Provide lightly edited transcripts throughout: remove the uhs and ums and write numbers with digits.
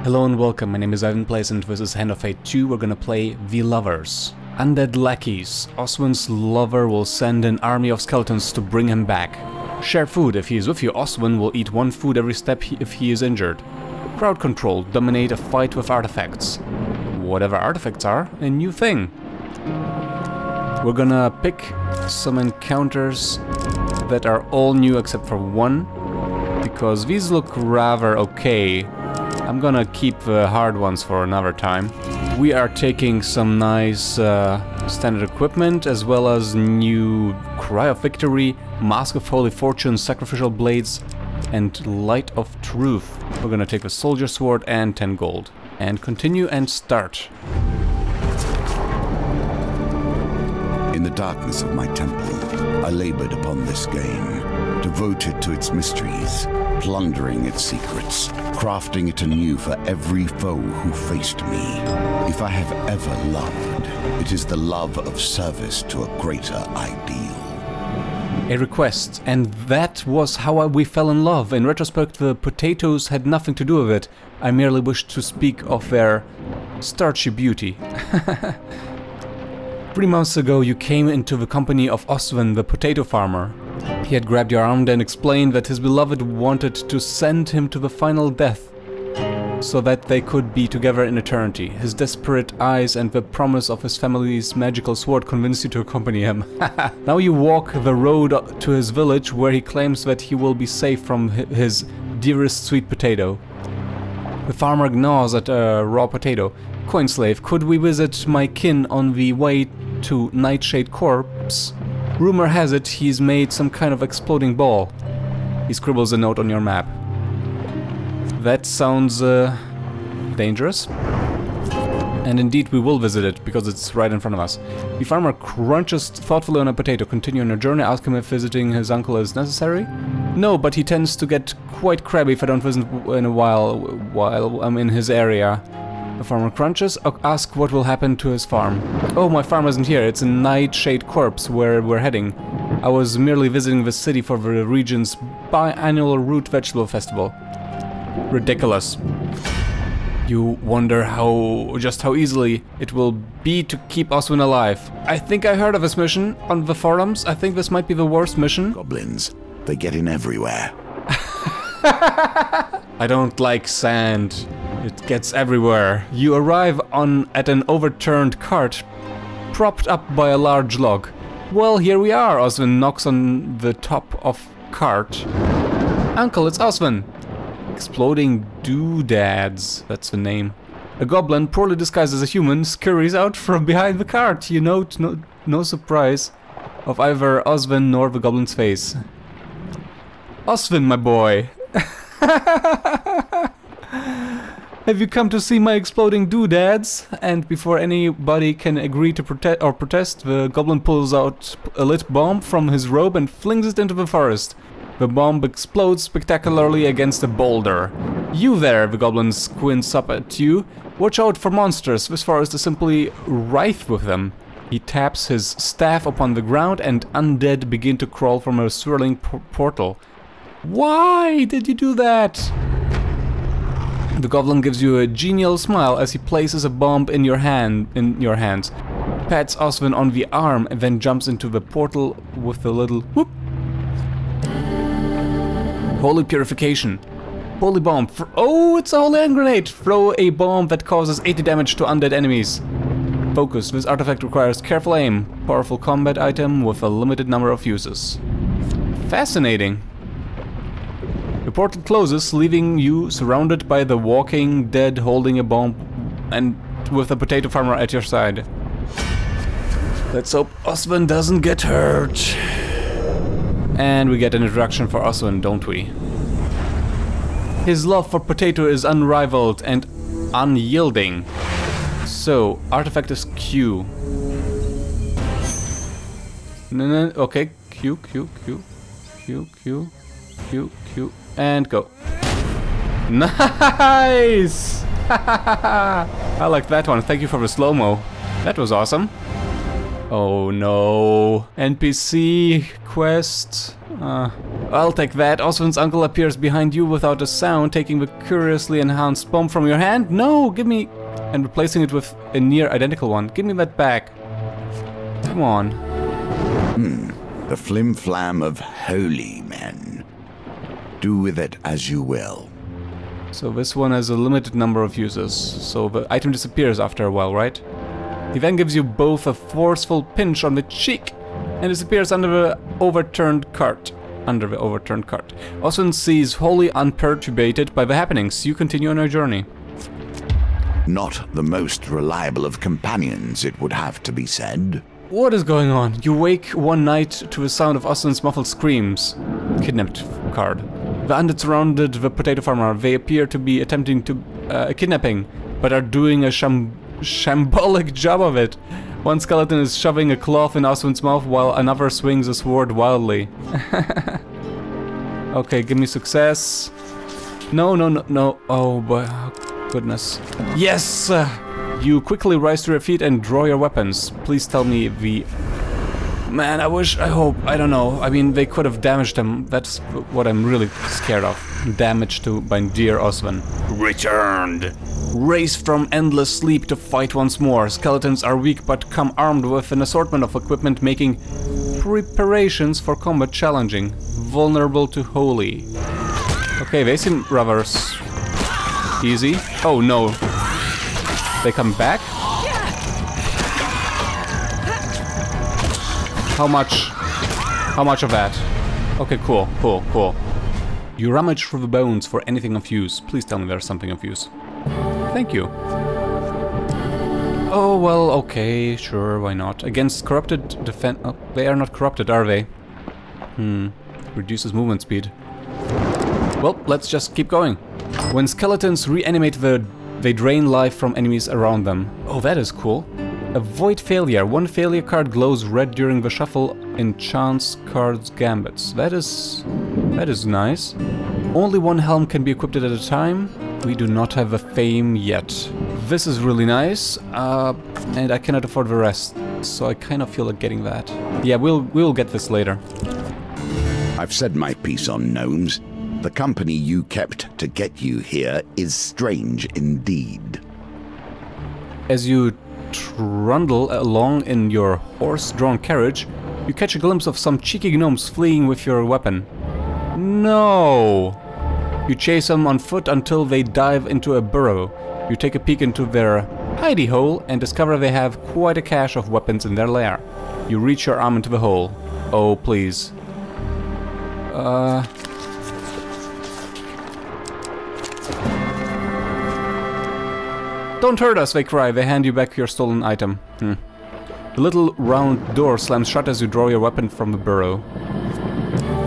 Hello and welcome, my name is iwanPlays and this is Hand of Fate 2. We're gonna play The Lovers. Undead lackeys. Oswin's lover will send an army of skeletons to bring him back. Share food. If he is with you, Oswin will eat one food every step if he is injured. Crowd control. Dominate a fight with artifacts. Whatever artifacts are, a new thing. We're gonna pick some encounters that are all new except for one, because these look rather okay. I'm gonna keep the hard ones for another time. We are taking some nice standard equipment, as well as new Cry of Victory, Mask of Holy Fortune, Sacrificial Blades, and Light of Truth. We're gonna take a Soldier Sword and 10 gold. And continue and start. In the darkness of my temple, I labored upon this game, devoted to its mysteries, plundering its secrets, crafting it anew for every foe who faced me. If I have ever loved, it is the love of service to a greater ideal. A request, and that was how we fell in love. In retrospect, the potatoes had nothing to do with it. I merely wished to speak of their starchy beauty. 3 months ago you came into the company of Oswin, the potato farmer. He had grabbed your arm and explained that his beloved wanted to send him to the final death, so that they could be together in eternity. His desperate eyes and the promise of his family's magical sword convinced you to accompany him. Now you walk the road to his village, where he claims that he will be safe from his dearest sweet potato. The farmer gnaws at a raw potato. Coin slave, could we visit my kin on the way to Nightshade Corpse? Rumor has it he's made some kind of exploding ball. He scribbles a note on your map. That sounds dangerous. And indeed we will visit it, because it's right in front of us. The farmer crunches thoughtfully on a potato. Continue on your journey, ask him if visiting his uncle is necessary. No, but he tends to get quite crabby if I don't visit in a while I'm in his area. The farmer crunches. Ask what will happen to his farm. Oh, my farm isn't here. It's in Nightshade Corpse, where we're heading. I was merely visiting the city for the region's biannual root vegetable festival. Ridiculous. You wonder just how easily it will be to keep Oswin alive. I think I heard of this mission on the forums. I think this might be the worst mission. Goblins, they get in everywhere. I don't like sand. It gets everywhere. You arrive at an overturned cart, propped up by a large log. Well, here we are. Oswin knocks on the top of cart. Uncle, it's Oswin. Exploding doodads, that's the name. A goblin, poorly disguised as a human, scurries out from behind the cart. You note no surprise of either Oswin nor the goblin's face. Oswin, my boy. Have you come to see my exploding doodads? And before anybody can agree to protest, the goblin pulls out a lit bomb from his robe and flings it into the forest. The bomb explodes spectacularly against a boulder. You there, the goblin squints up at you. Watch out for monsters, this forest is simply rife with them. He taps his staff upon the ground and undead begin to crawl from a swirling portal. Why did you do that? The goblin gives you a genial smile as he places a bomb in your hands. Pats Oswin on the arm and then jumps into the portal with a little whoop. Holy purification. Holy bomb. Oh, it's a holy hand grenade. Throw a bomb that causes 80 damage to undead enemies. Focus. This artifact requires careful aim. Powerful combat item with a limited number of uses. Fascinating. The portal closes, leaving you surrounded by the walking dead holding a bomb and with a potato farmer at your side. Let's hope Oswin doesn't get hurt. And we get an introduction for Oswin, don't we? His love for potato is unrivaled and unyielding. So, artifact is Q. No, okay, Q, and go. Nice! I like that one. Thank you for the slow-mo. That was awesome. Oh no. NPC quest. I'll take that. Oswin's uncle appears behind you without a sound, taking the curiously enhanced bomb from your hand. No, give me... and replacing it with a near identical one. Give me that back. Come on. The flim-flam of holy men. Do with it as you will. So this one has a limited number of uses, so the item disappears after a while, right? He then gives you both a forceful pinch on the cheek and disappears under the overturned cart. Oswin sees wholly unperturbated by the happenings. You continue on your journey. Not the most reliable of companions, it would have to be said. What is going on? You wake one night to the sound of Oswin's muffled screams. Kidnapped card. The undead surrounded the potato farmer. They appear to be attempting to kidnapping, but are doing a shambolic job of it. One skeleton is shoving a cloth in Oswin's mouth while another swings a sword wildly. Okay, give me success. No. Oh boy, goodness. Yes! You quickly rise to your feet and draw your weapons. Please tell me the... Man, I hope, I don't know. I mean, they could have damaged him. That's what I'm really scared of. Damage to my dear Oswin. Returned! Race from endless sleep to fight once more. Skeletons are weak but come armed with an assortment of equipment, making preparations for combat challenging. Vulnerable to holy. Okay, they seem rather easy. Oh no. They come back? How much? How much of that? Okay, cool. You rummage through the bones for anything of use. Please tell me there's something of use. Thank you. Oh, well, okay, sure, why not? Against corrupted defense... Oh, they are not corrupted, are they? Reduces movement speed. Well, let's just keep going. When skeletons reanimate, they drain life from enemies around them. Oh, that is cool. Avoid failure. One failure card glows red during the shuffle in chance cards gambits. That is nice. Only one helm can be equipped at a time. We do not have a fame yet. This is really nice, and I cannot afford the rest, so I kind of feel like getting that. Yeah, we'll get this later. I've said my piece on gnomes. The company you kept to get you here is strange indeed. As you trundle along in your horse-drawn carriage, you catch a glimpse of some cheeky gnomes fleeing with your weapon. No! You chase them on foot until they dive into a burrow. You take a peek into their hidey hole and discover they have quite a cache of weapons in their lair. You reach your arm into the hole. Oh, please. Don't hurt us, they cry. They hand you back your stolen item. The little round door slams shut as you draw your weapon from the burrow.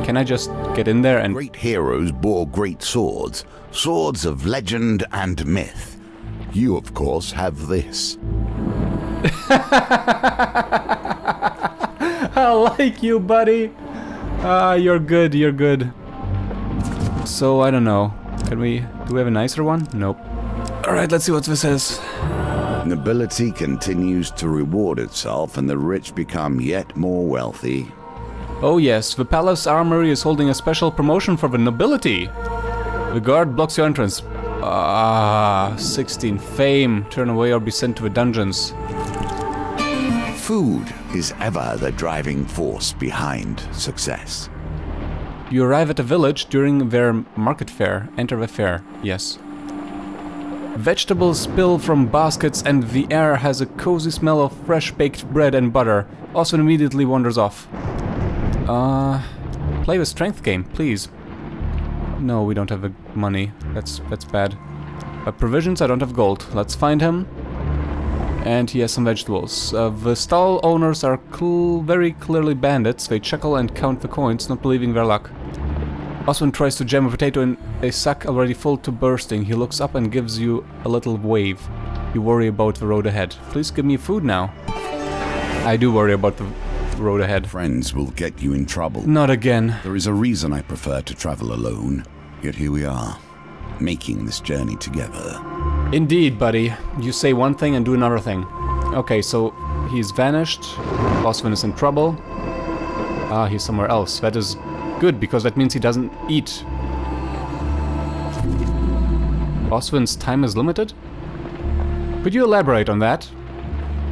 Can I just get in there and... Great heroes bore great swords. Swords of legend and myth. You, of course, have this. I like you, buddy. You're good, you're good. So, I don't know. Do we have a nicer one? Nope. Alright, let's see what this is. Nobility continues to reward itself and the rich become yet more wealthy. Oh yes, the palace armory is holding a special promotion for the nobility. The guard blocks your entrance. 16 fame. Turn away or be sent to the dungeons. Food is ever the driving force behind success. You arrive at a village during their market fair. Enter the fair. Yes. Vegetables spill from baskets and the air has a cozy smell of fresh baked bread and butter. Oswin immediately wanders off. Play the strength game, please. No, we don't have the money. That's bad. Provisions, I don't have gold. Let's find him. And he has some vegetables. The stall owners are very clearly bandits. They chuckle and count the coins, not believing their luck. Oswin tries to jam a potato in a sack already full to bursting. He looks up and gives you a little wave. You worry about the road ahead. Please give me food now. I do worry about the road ahead. Friends will get you in trouble. Not again. There is a reason I prefer to travel alone. Yet here we are, making this journey together. Indeed, buddy. You say one thing and do another thing. Okay, so he's vanished. Oswin is in trouble. He's somewhere else. That is Good, because that means he doesn't eat. Oswin's time is limited? Could you elaborate on that?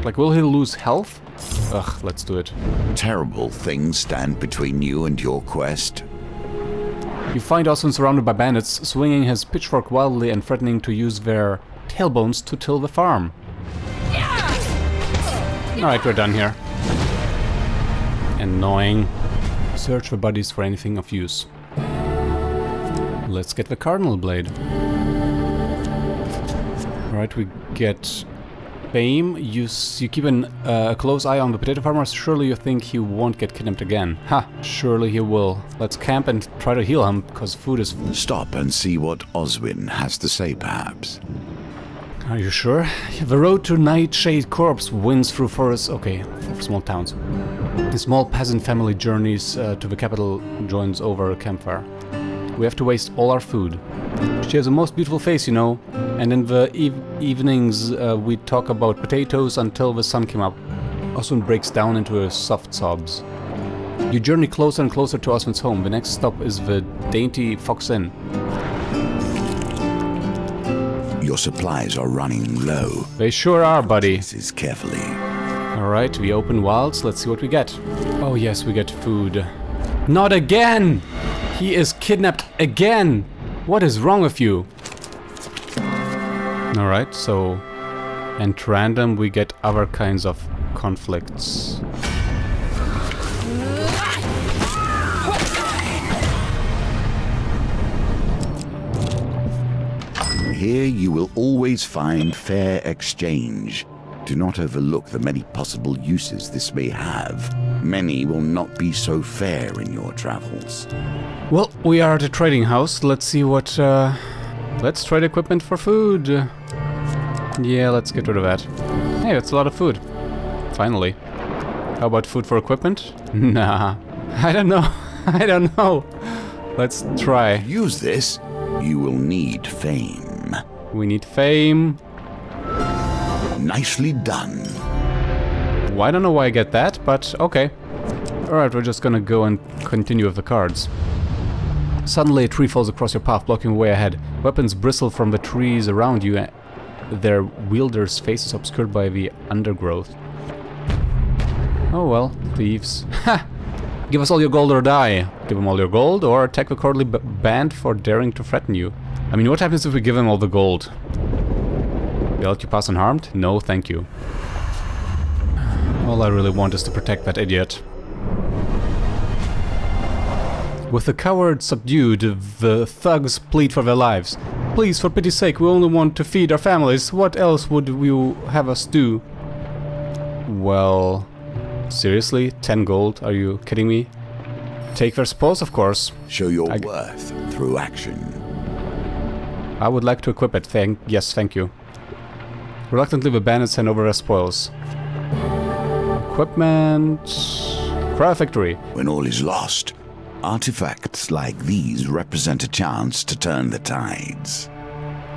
Like, will he lose health? Ugh, let's do it. Terrible things stand between you and your quest. You find Oswin surrounded by bandits, swinging his pitchfork wildly and threatening to use their tailbones to till the farm. Alright, we're done here. Annoying. Search for buddies for anything of use. Let's get the Cardinal Blade. Alright, we get fame. You keep a close eye on the potato farmer. Surely you think he won't get kidnapped again. Ha! Surely he will. Let's camp and try to heal him, because food is... Stop and see what Oswin has to say, perhaps. Are you sure? The road to Nightshade Corpse winds through forests. Okay, small towns. The small peasant family journeys to the capital joins over a campfire. We have to waste all our food. She has a most beautiful face, you know. And in the evenings we talk about potatoes until the sun came up. Oswin breaks down into soft sobs. You journey closer and closer to Oswin's home. The next stop is the dainty Fox Inn. Your supplies are running low. They sure are, buddy. This is carefully. Alright, we open wilds. Let's see what we get. Oh yes, we get food. Not again! He is kidnapped again! What is wrong with you? Alright, so... And random we get other kinds of conflicts. Here you will always find fair exchange. Do not overlook the many possible uses this may have. Many will not be so fair in your travels. Well, we are at a trading house. Let's see what... let's trade equipment for food. Yeah, let's get rid of that. Hey, that's a lot of food. Finally. How about food for equipment? Nah. I don't know. I don't know. Let's try. To use this, you will need fame. We need fame. Nicely done. Well, I don't know why I get that, but okay. Alright, we're just gonna go and continue with the cards. Suddenly a tree falls across your path, blocking the way ahead. Weapons bristle from the trees around you, their wielders' faces obscured by the undergrowth. Oh well, thieves. Ha! Give us all your gold or die. Give them all your gold or attack the cowardly band for daring to threaten you. I mean, what happens if we give them all the gold? They'll let you pass unharmed? No, thank you. All I really want is to protect that idiot. With the coward subdued, the thugs plead for their lives. Please, for pity's sake, we only want to feed our families. What else would you have us do? Well... Seriously? 10 gold? Are you kidding me? Take their spoils, of course. Show your worth through action. I would like to equip it. Yes, thank you. Reluctantly, the bandits hand over their spoils. Equipment... Cry of victory. When all is lost, artifacts like these represent a chance to turn the tides.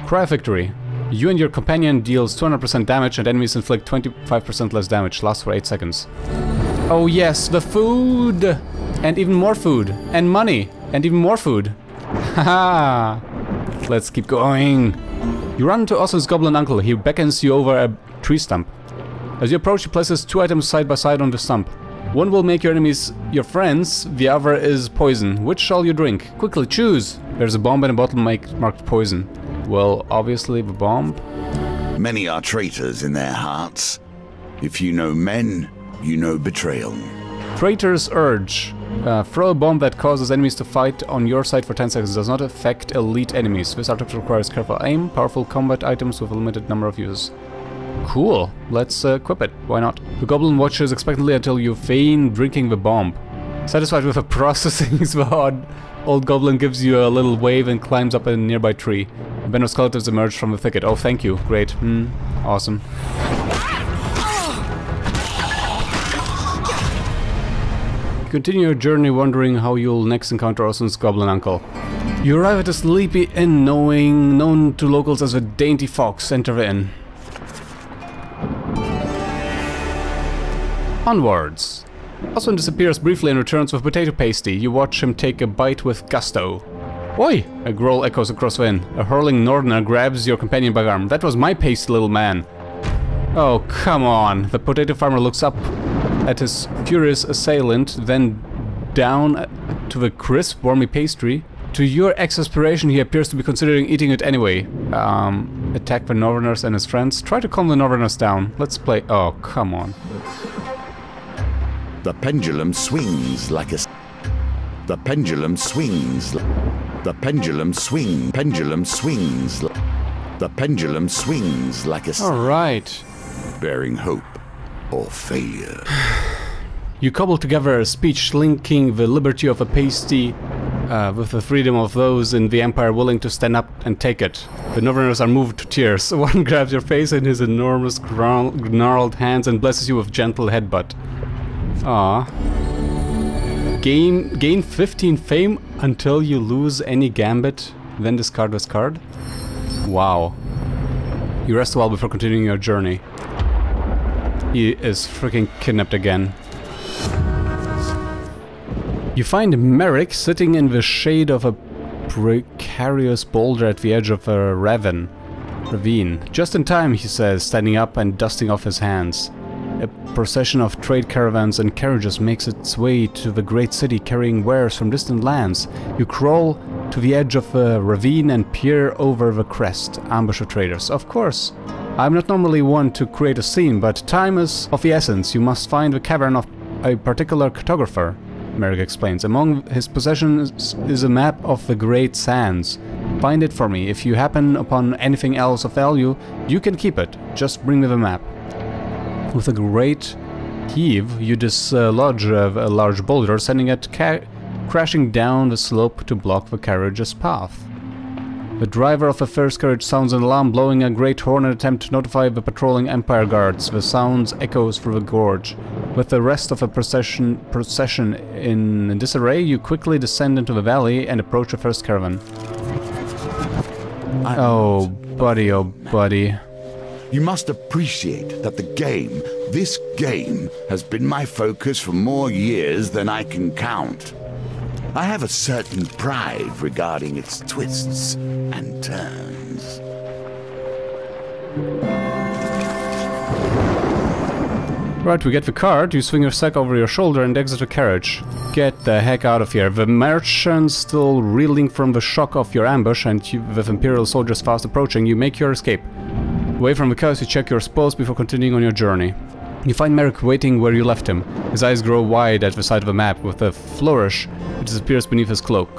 Cry of victory. You and your companion deals 200% damage and enemies inflict 25% less damage. Lasts for 8 seconds. Oh yes, the food! And even more food. And money. And even more food. Haha! Let's keep going. You run into Oswin's goblin uncle. He beckons you over a tree stump. As you approach, he places 2 items side by side on the stump. One will make your enemies your friends, the other is poison. Which shall you drink? Quickly, choose! There's a bomb and a bottle marked poison. Well, obviously the bomb. Many are traitors in their hearts. If you know men, you know betrayal. Traitor's urge. Throw a bomb that causes enemies to fight on your side for 10 seconds. Does not affect elite enemies. This artifact requires careful aim, powerful combat items with a limited number of uses. Cool. Let's equip it. Why not? The goblin watches expectantly until you feign drinking the bomb. Satisfied with the processing, the old goblin gives you a little wave and climbs up a nearby tree. A band of skeletons emerge from the thicket. Oh, thank you. Great. Awesome. Continue your journey wondering how you'll next encounter Oswin's goblin uncle. You arrive at a sleepy inn known to locals as the Dainty Fox. Enter the inn. Onwards. Oswin disappears briefly and returns with potato pasty. You watch him take a bite with gusto. Oi! A growl echoes across the inn. A hurling northerner grabs your companion by the arm. That was my pasty, little man. Oh, come on. The potato farmer looks up at his furious assailant, then down to the crisp, wormy pastry. To your exasperation, he appears to be considering eating it anyway. Attack the northerners and his friends. Try to calm the northerners down. Let's play. Oh, come on. The pendulum swings like a... The pendulum swings. The pendulum swing. Pendulum swings. The pendulum swings like a... Alright. Bearing hope or failure. You cobble together a speech linking the liberty of a pasty with the freedom of those in the Empire willing to stand up and take it. The northerners are moved to tears. One grabs your face in his enormous gnarled hands and blesses you with gentle headbutt. Ah. Gain 15 fame until you lose any gambit, then discard this card? Wow. You rest a while before continuing your journey. He is freaking kidnapped again. You find Merrick sitting in the shade of a precarious boulder at the edge of a ravine. Just in time, he says, standing up and dusting off his hands. A procession of trade caravans and carriages makes its way to the great city carrying wares from distant lands. You crawl to the edge of a ravine and peer over the crest. Ambush of traders. Of course. I'm not normally one to create a scene, but time is of the essence. You must find the cavern of a particular cartographer, Merrick explains. Among his possessions is a map of the Great Sands. Find it for me. If you happen upon anything else of value, you can keep it. Just bring me the map. With a great heave, you dislodge a large boulder, sending it crashing down the slope to block the carriage's path. The driver of the first carriage sounds an alarm, blowing a great horn in an attempt to notify the patrolling Empire guards. The sound echoes through the gorge. With the rest of the procession in disarray, you quickly descend into the valley and approach the first caravan. Oh, buddy. You must appreciate that this game, has been my focus for more years than I can count. I have a certain pride regarding its twists and turns. Right, we get the card, you swing your sack over your shoulder and exit the carriage. Get the heck out of here. The merchant's still reeling from the shock of your ambush, and with Imperial soldiers fast approaching, you make your escape. Away from the chaos, you check your spoils before continuing on your journey. You find Merrick waiting where you left him. His eyes grow wide at the sight of the map. With a flourish, it disappears beneath his cloak.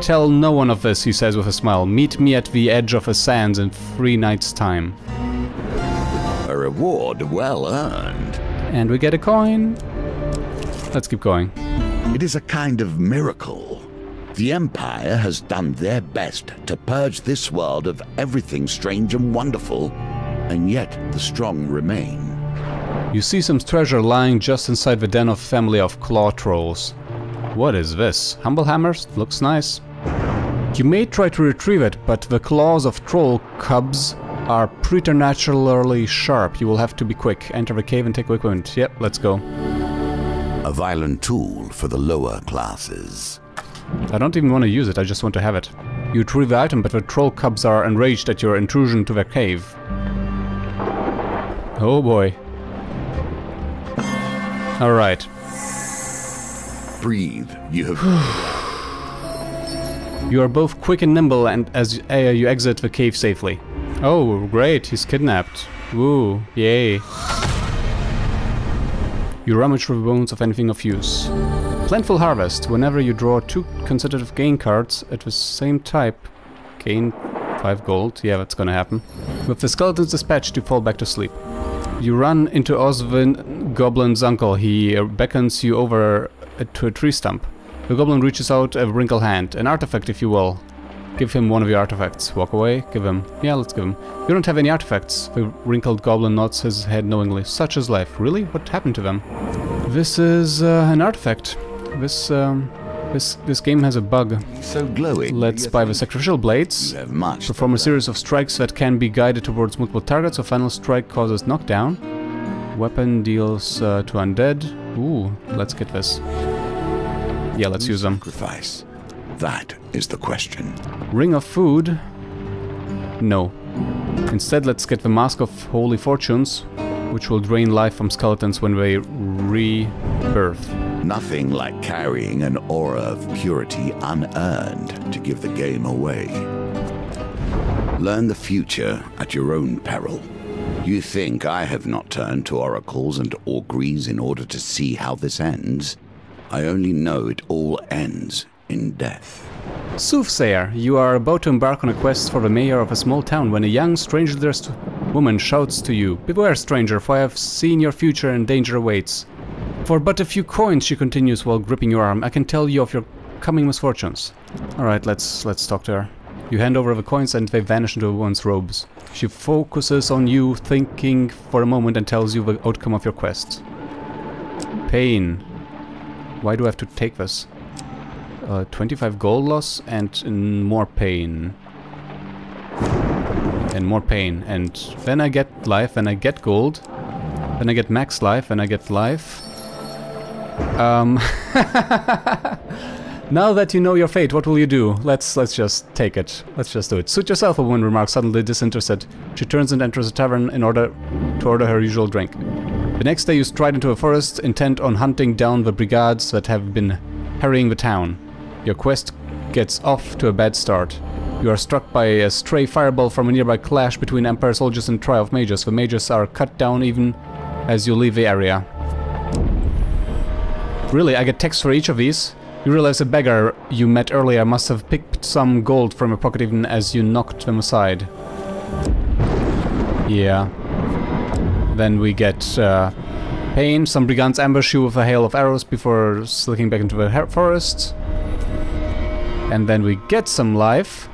Tell no one of this, he says with a smile. Meet me at the edge of the sands in 3 nights' time. A reward well earned. And we get a coin. Let's keep going. It is a kind of miracle. The Empire has done their best to purge this world of everything strange and wonderful, and yet the strong remain. You see some treasure lying just inside the den of a family of claw trolls. What is this? Humble hammers? Looks nice. You may try to retrieve it, but the claws of troll cubs are preternaturally sharp. You will have to be quick. Enter the cave and take equipment. Yep, let's go. A violent tool for the lower classes. I don't even want to use it, I just want to have it. You retrieve the item, but the troll cubs are enraged at your intrusion to their cave. Oh boy. Alright. Breathe, you have... You are both quick and nimble and as you exit the cave safely. Oh, great, he's kidnapped. Woo, yay. You rummage through the bones of anything of use. Plentiful harvest. Whenever you draw 2 consecutive gain cards at the same type, gain 5 gold. Yeah, that's gonna happen. With the skeletons dispatched, you fall back to sleep. You run into Oswin Goblin's uncle. He beckons you over to a tree stump. The goblin reaches out a wrinkled hand, an artifact if you will. Give him one of your artifacts. Walk away, give him. Yeah, let's give him. You don't have any artifacts. The wrinkled goblin nods his head knowingly. Such is life. Really? What happened to them? This is an artifact. This game has a bug. So glowing. Let's buy the sacrificial blades. Perform a series of strikes that can be guided towards multiple targets. A final strike causes knockdown. Weapon deals to undead. Ooh, let's get this. Yeah, let's use them. Sacrifice. That is the question. Ring of food? No. Instead, let's get the Mask of Holy Fortunes, which will drain life from skeletons when they rebirth. Nothing like carrying an aura of purity unearned to give the game away. Learn the future at your own peril. You think I have not turned to oracles and auguries in order to see how this ends? I only know it all ends in death. Soothsayer, you are about to embark on a quest for the mayor of a small town when a young, strangely dressed woman shouts to you, "Beware, stranger, for I have seen your future and danger awaits. For but a few coins," she continues while gripping your arm, "I can tell you of your coming misfortunes." Alright, let's talk to her. You hand over the coins and they vanish into a woman's robes. She focuses on you, thinking for a moment, and tells you the outcome of your quest. Pain. Why do I have to take this? 25 gold loss and more pain. And more pain. And then I get life, then I get gold. Then I get max life, and I get life. Now that you know your fate, what will you do? Let's just take it. Let's just do it. Suit yourself, a woman remarks, suddenly disinterested. She turns and enters a tavern in order to order her usual drink. The next day you stride into a forest, intent on hunting down the brigades that have been harrying the town. Your quest gets off to a bad start. You are struck by a stray fireball from a nearby clash between Empire soldiers and Trial of Mages. The mages are cut down even as you leave the area. Really, I get text for each of these? You realize a beggar you met earlier must have picked some gold from your pocket even as you knocked them aside. Yeah. Then we get pain. Some brigands ambush you with a hail of arrows before slinking back into the forest. And then we get some life.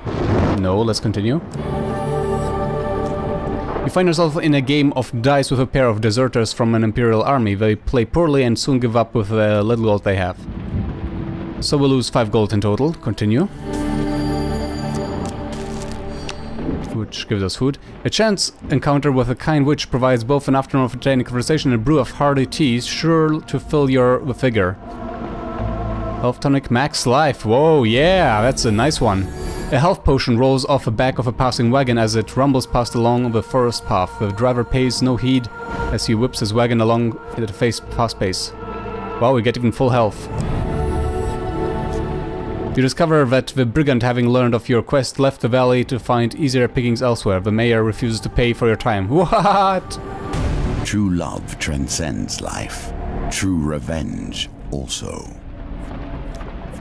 No, let's continue. You find yourself in a game of dice with a pair of deserters from an Imperial army. They play poorly and soon give up with the little gold they have. So we'll lose 5 gold in total. Continue. Which gives us food. A chance encounter with a kind witch provides both an afternoon of entertaining conversation and a brew of hearty tea, sure to fill your vigor. Health tonic, max life. Whoa, yeah, that's a nice one. A health potion rolls off the back of a passing wagon as it rumbles past along the forest path. The driver pays no heed as he whips his wagon along at a fast pace. Wow, we get even full health. You discover that the brigand, having learned of your quest, left the valley to find easier pickings elsewhere. The mayor refuses to pay for your time. What? True love transcends life. True revenge also.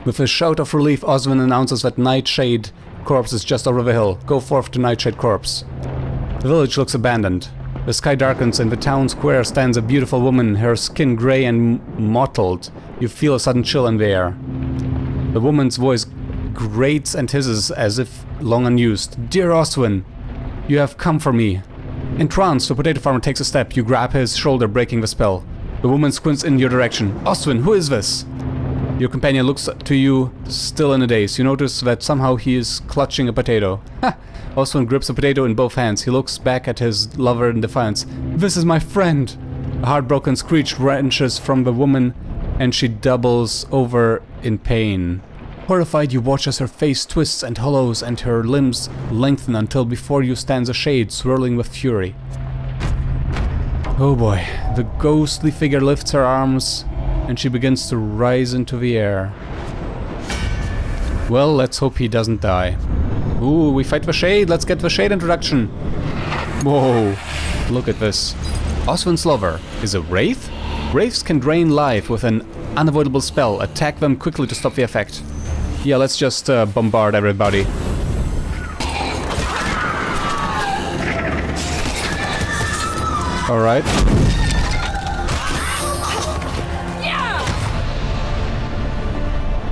With a shout of relief, Oswin announces that Nightshade Corpse is just over the hill. Go forth to Nightshade Corpse. The village looks abandoned. The sky darkens and the town square stands a beautiful woman, her skin grey and mottled. You feel a sudden chill in the air. The woman's voice grates and hisses as if long unused. Dear Oswin, you have come for me. Entranced, the potato farmer takes a step. You grab his shoulder, breaking the spell. The woman squints in your direction. Oswin, who is this? Your companion looks to you, still in a daze. You notice that somehow he is clutching a potato. Ha! Oswin grips a potato in both hands. He looks back at his lover in defiance. This is my friend! A heartbroken screech wrenches from the woman, and she doubles over in pain. Horrified, you watch as her face twists and hollows and her limbs lengthen until before you stands a shade swirling with fury. Oh boy. The ghostly figure lifts her arms and she begins to rise into the air. Well, let's hope he doesn't die. Ooh, we fight the shade. Let's get the shade introduction. Whoa, look at this. Oswin's lover is a wraith? Wraiths can drain life with an unavoidable spell. Attack them quickly to stop the effect. Yeah, let's just bombard everybody. Alright.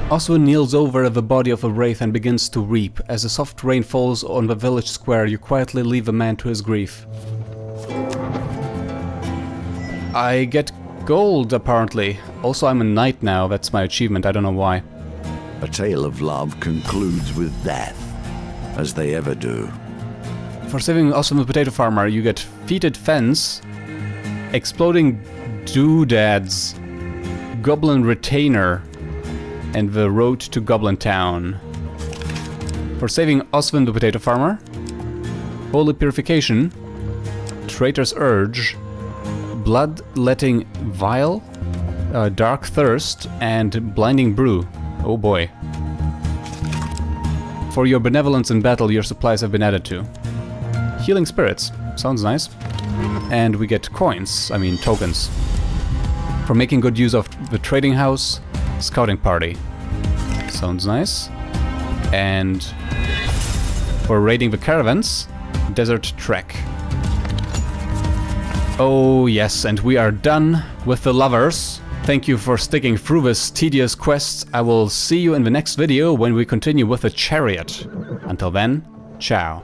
Oswin kneels over the body of a wraith and begins to weep. As a soft rain falls on the village square, you quietly leave the man to his grief. I get gold, apparently. Also, I'm a knight now. That's my achievement. I don't know why. A tale of love concludes with death, as they ever do. For saving Oswin the potato farmer, you get fetid fence, exploding doodads, Goblin Retainer and the Road to Goblin Town. For saving Oswin the Potato Farmer, Holy Purification, Traitor's Urge, Bloodletting Vial, Dark Thirst, and Blinding Brew. Oh boy. For your benevolence in battle, your supplies have been added to. Healing Spirits. Sounds nice. And we get coins, I mean tokens. For making good use of the trading house, Scouting Party. Sounds nice. And for raiding the caravans, Desert Trek. Oh yes, and we are done with the lovers. Thank you for sticking through this tedious quest. I will see you in the next video when we continue with the chariot. Until then, ciao.